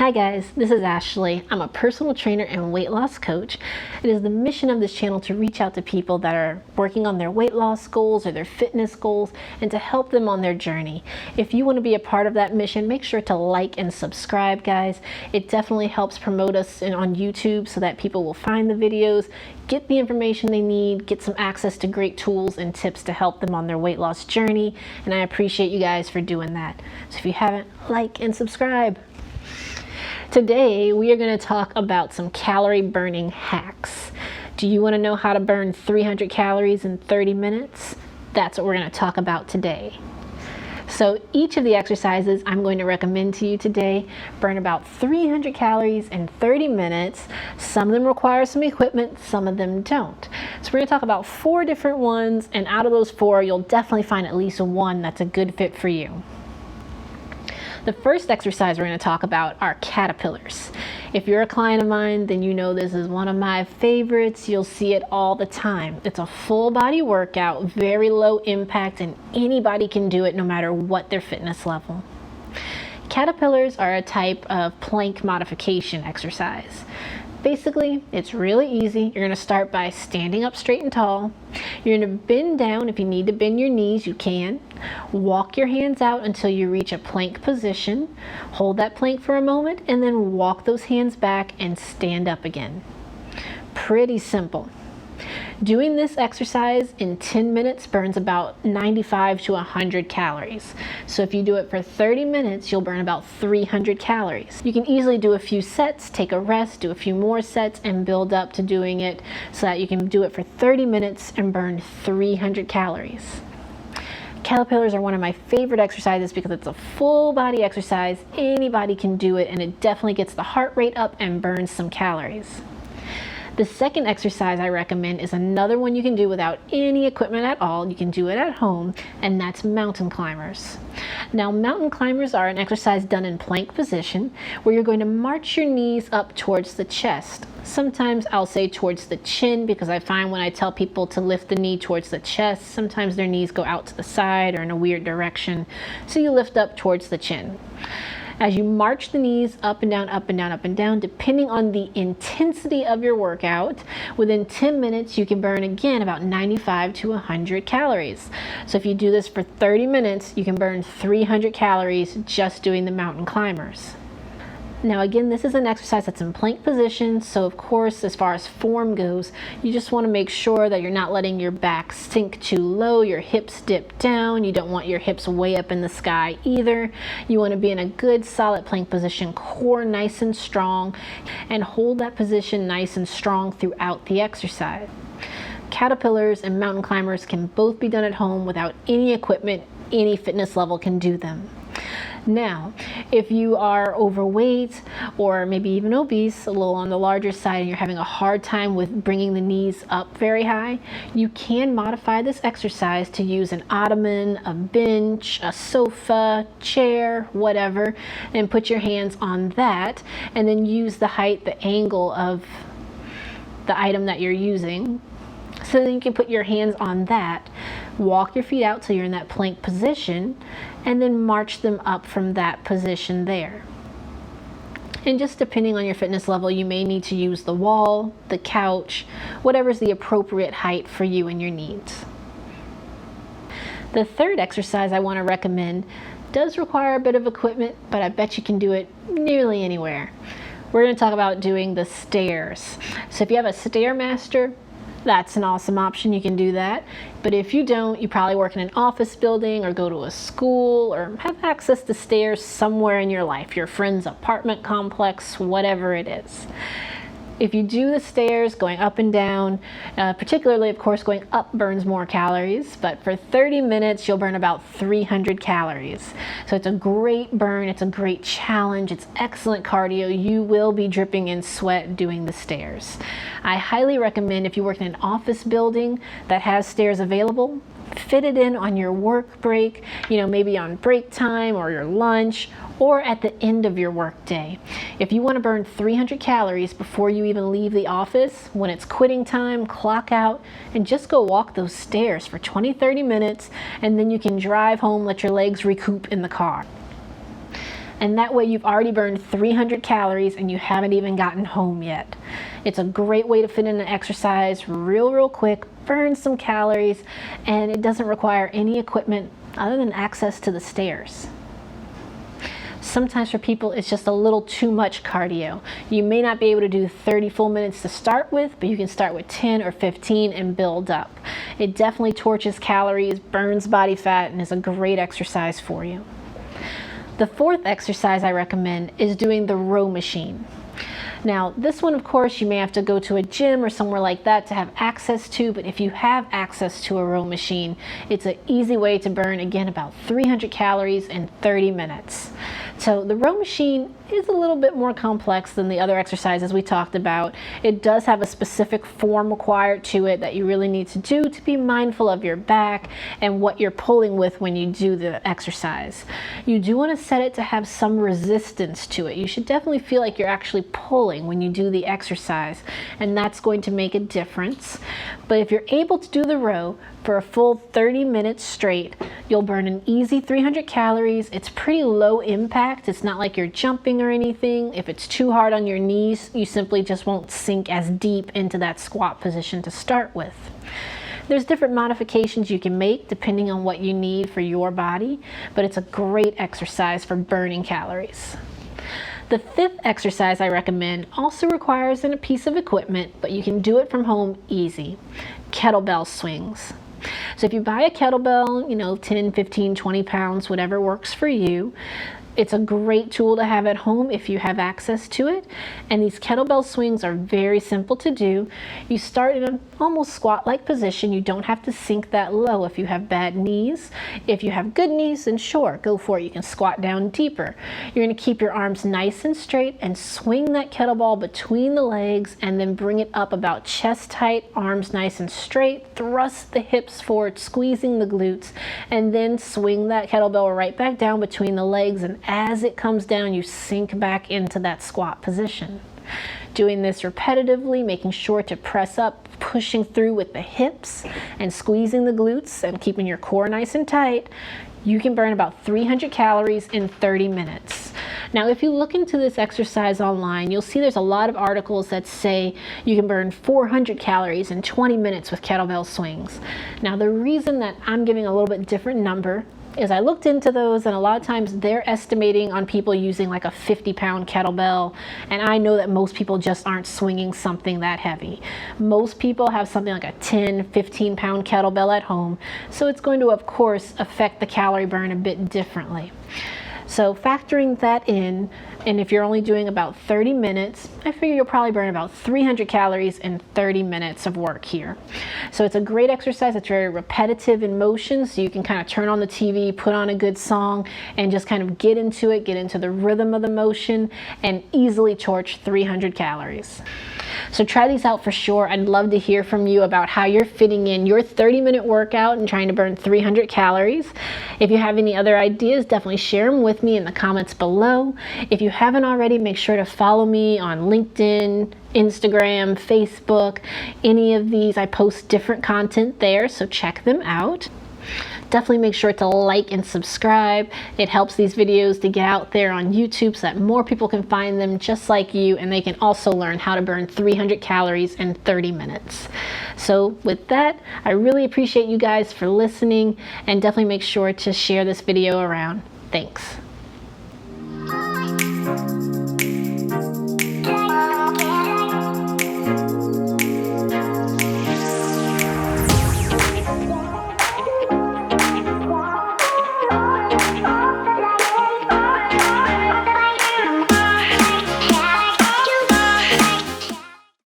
Hi guys, this is Ashley. I'm a personal trainer and weight loss coach. It is the mission of this channel to reach out to people that are working on their weight loss goals or their fitness goals and to help them on their journey. If you want to be a part of that mission, make sure to like and subscribe, guys. It definitely helps promote us on YouTube so that people will find the videos, get the information they need, get some access to great tools and tips to help them on their weight loss journey. And I appreciate you guys for doing that. So if you haven't, like and subscribe. Today, we are going to talk about some calorie burning hacks. Do you want to know how to burn 300 calories in 30 minutes? That's what we're going to talk about today. So each of the exercises I'm going to recommend to you today burn about 300 calories in 30 minutes. Some of them require some equipment, some of them don't. So we're going to talk about 4 different ones, and out of those 4, you'll definitely find at least one that's a good fit for you. The first exercise we're going to talk about are caterpillars. If you're a client of mine, then you know this is one of my favorites. You'll see it all the time. It's a full body workout, very low impact, and anybody can do it no matter what their fitness level. Caterpillars are a type of plank modification exercise. Basically, it's really easy. You're going to start by standing up straight and tall. You're going to bend down. If you need to bend your knees, you can. Walk your hands out until you reach a plank position. Hold that plank for a moment and then walk those hands back and stand up again. Pretty simple. Doing this exercise in 10 minutes burns about 95 to 100 calories. So if you do it for 30 minutes, you'll burn about 300 calories. You can easily do a few sets, take a rest, do a few more sets, and build up to doing it so that you can do it for 30 minutes and burn 300 calories. Caterpillars are one of my favorite exercises because it's a full body exercise. Anybody can do it, and it definitely gets the heart rate up and burns some calories. The second exercise I recommend is another one you can do without any equipment at all. You can do it at home, and that's mountain climbers. Now, mountain climbers are an exercise done in plank position where you're going to march your knees up towards the chest. Sometimes I'll say towards the chin because I find when I tell people to lift the knee towards the chest, sometimes their knees go out to the side or in a weird direction. So you lift up towards the chin. As you march the knees up and down, up and down, up and down, depending on the intensity of your workout, within 10 minutes you can burn again about 95 to 100 calories. So if you do this for 30 minutes, you can burn 300 calories just doing the mountain climbers. Now again, this is an exercise that's in plank position, so of course, as far as form goes, you just want to make sure that you're not letting your back sink too low, your hips dip down. You don't want your hips way up in the sky either. You want to be in a good solid plank position, core nice and strong, and hold that position nice and strong throughout the exercise. Caterpillars and mountain climbers can both be done at home without any equipment. Any fitness level can do them. Now, if you are overweight or maybe even obese, a little on the larger side, and you're having a hard time with bringing the knees up very high, you can modify this exercise to use an ottoman, a bench, a sofa, chair, whatever, and put your hands on that, and then use the height, the angle of the item that you're using. So then you can put your hands on that, walk your feet out till you're in that plank position, and then march them up from that position there. And just depending on your fitness level, you may need to use the wall, the couch, whatever's the appropriate height for you and your needs. The third exercise I want to recommend does require a bit of equipment, but I bet you can do it nearly anywhere. We're going to talk about doing the stairs. So if you have a Stairmaster, that's an awesome option. You can do that. But if you don't, you probably work in an office building or go to a school or have access to stairs somewhere in your life, your friend's apartment complex, whatever it is. If you do the stairs going up and down, particularly of course going up burns more calories, but for 30 minutes you'll burn about 300 calories. So it's a great burn, it's a great challenge, it's excellent cardio. You will be dripping in sweat doing the stairs. I highly recommend if you work in an office building that has stairs available, fit it in on your work break, maybe on break time or your lunch or at the end of your work day. If you want to burn 300 calories before you even leave the office, when it's quitting time, clock out and just go walk those stairs for 20-30 minutes, and then you can drive home, let your legs recoup in the car. And that way you've already burned 300 calories and you haven't even gotten home yet. It's a great way to fit in an exercise real quick, burn some calories, and it doesn't require any equipment other than access to the stairs. Sometimes for people it's just a little too much cardio. You may not be able to do 30 full minutes to start with, but you can start with 10 or 15 and build up. It definitely torches calories, burns body fat, and is a great exercise for you. The fourth exercise I recommend is doing the row machine. Now, this one, of course, you may have to go to a gym or somewhere like that to have access to, but if you have access to a row machine, it's an easy way to burn, again, about 300 calories in 30 minutes. So the row machine is a little bit more complex than the other exercises we talked about. It does have a specific form required to it that you really need to do to be mindful of your back and what you're pulling with when you do the exercise. You do want to set it to have some resistance to it. You should definitely feel like you're actually pulling when you do the exercise, and that's going to make a difference. But if you're able to do the row for a full 30 minutes straight, you'll burn an easy 300 calories. It's pretty low impact. It's not like you're jumping or anything. If it's too hard on your knees, you simply just won't sink as deep into that squat position to start with. There's different modifications you can make depending on what you need for your body, but it's a great exercise for burning calories. The fifth exercise I recommend also requires a piece of equipment, but you can do it from home easy. Kettlebell swings. So if you buy a kettlebell, 10, 15, 20 pounds, whatever works for you, it's a great tool to have at home if you have access to it. And these kettlebell swings are very simple to do. You start in an almost squat-like position. You don't have to sink that low if you have bad knees. If you have good knees, then sure, go for it. You can squat down deeper. You're going to keep your arms nice and straight and swing that kettlebell between the legs and then bring it up about chest height, arms nice and straight, thrust the hips forward, squeezing the glutes, and then swing that kettlebell right back down between the legs, and as it comes down, you sink back into that squat position. Doing this repetitively, making sure to press up, pushing through with the hips and squeezing the glutes and keeping your core nice and tight, you can burn about 300 calories in 30 minutes. Now, if you look into this exercise online, you'll see there's a lot of articles that say you can burn 400 calories in 20 minutes with kettlebell swings. Now, the reason that I'm giving a little bit different number is I looked into those, and a lot of times they're estimating on people using like a 50-pound kettlebell, and I know that most people just aren't swinging something that heavy. Most people have something like a 10, 15-pound kettlebell at home, so it's going to, of course, affect the calorie burn a bit differently. So factoring that in, and if you're only doing about 30 minutes, I figure you'll probably burn about 300 calories in 30 minutes of work here. So it's a great exercise. It's very repetitive in motion, so you can kind of turn on the TV, put on a good song, and just kind of get into it, get into the rhythm of the motion, and easily torch 300 calories. So try these out for sure. I'd love to hear from you about how you're fitting in your 30-minute workout and trying to burn 300 calories. If you have any other ideas, definitely share them with me in the comments below. If you haven't already, make sure to follow me on LinkedIn, Instagram, Facebook. Any of these, I post different content there, so check them out. Definitely make sure to like and subscribe. It helps these videos to get out there on YouTube so that more people can find them just like you, and they can also learn how to burn 300 calories in 30 minutes. So with that, I really appreciate you guys for listening, and definitely make sure to share this video around. Thanks.